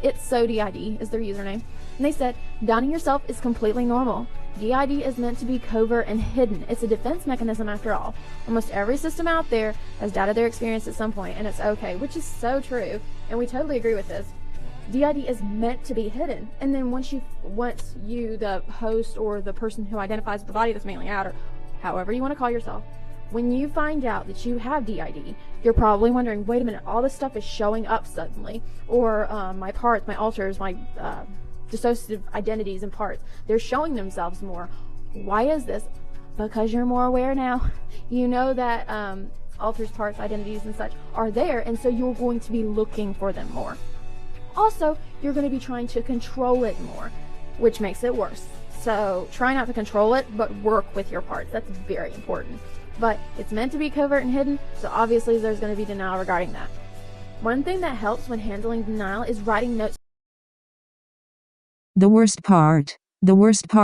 It's so DID is their username. And they said, downing yourself is completely normal. DID is meant to be covert and hidden. It's a defense mechanism after all. Almost every system out there has doubted their experience at some point, and it's okay, which is so true, and we totally agree with this. DID is meant to be hidden, and then once you, the host or the person who identifies the body that's mailing out, or however you want to call yourself, when you find out that you have DID, you're probably wondering, wait a minute, all this stuff is showing up suddenly, or my parts, my alters, my dissociative identities and parts, they're showing themselves more. Why is this? Because you're more aware now. You know that alters, parts, identities, and such are there, and so you're going to be looking for them more. Also, you're going to be trying to control it more, which makes it worse. So try not to control it, but work with your parts. That's very important. But it's meant to be covert and hidden, so obviously there's going to be denial regarding that. One thing that helps when handling denial is writing notes. The worst part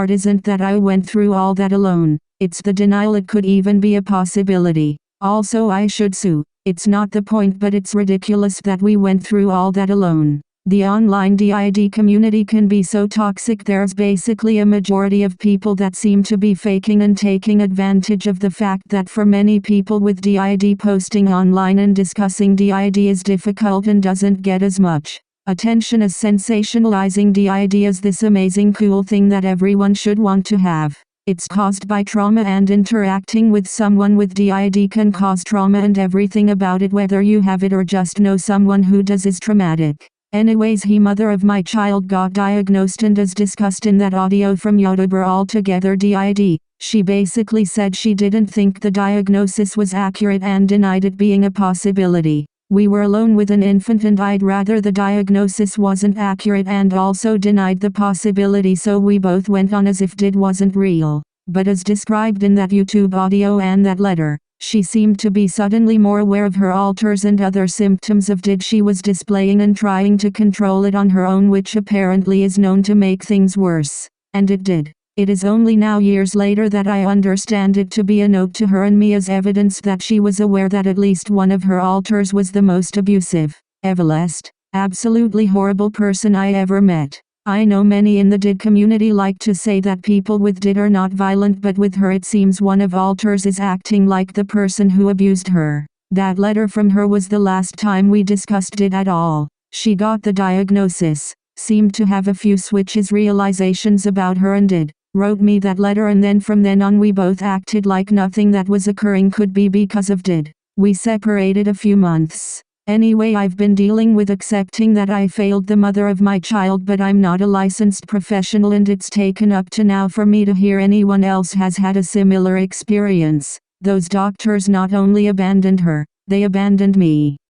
isn't that I went through all that alone. It's the denial it could even be a possibility. Also, I should sue. It's not the point, but it's ridiculous that we went through all that alone. The online DID community can be so toxic. There's basically a majority of people that seem to be faking and taking advantage of the fact that for many people with DID, posting online and discussing DID is difficult and doesn't get as much attention as sensationalizing DID as this amazing cool thing that everyone should want to have. It's caused by trauma, and interacting with someone with DID can cause trauma, and everything about it, whether you have it or just know someone who does, is traumatic. Anyways, mother of my child got diagnosed, and as discussed in that audio from YouTuber Altogether DID, she basically said she didn't think the diagnosis was accurate and denied it being a possibility. We were alone with an infant, and I'd rather the diagnosis wasn't accurate, and also denied the possibility, so we both went on as if DID wasn't real. But as described in that YouTube audio and that letter, she seemed to be suddenly more aware of her alters and other symptoms of DID she was displaying, and trying to control it on her own, which apparently is known to make things worse. And it did. It is only now, years later, that I understand it to be a note to her and me as evidence that she was aware that at least one of her alters was the most abusive, everlast, absolutely horrible person I ever met. I know many in the DID community like to say that people with DID are not violent, but with her it seems one of alters is acting like the person who abused her. That letter from her was the last time we discussed DID at all. She got the diagnosis, seemed to have a few switches, realizations about her, and DID wrote me that letter, and then from then on we both acted like nothing that was occurring could be because of DID. We separated a few months. Anyway, I've been dealing with accepting that I failed the mother of my child, but I'm not a licensed professional, and it's taken up to now for me to hear anyone else has had a similar experience. Those doctors not only abandoned her, they abandoned me.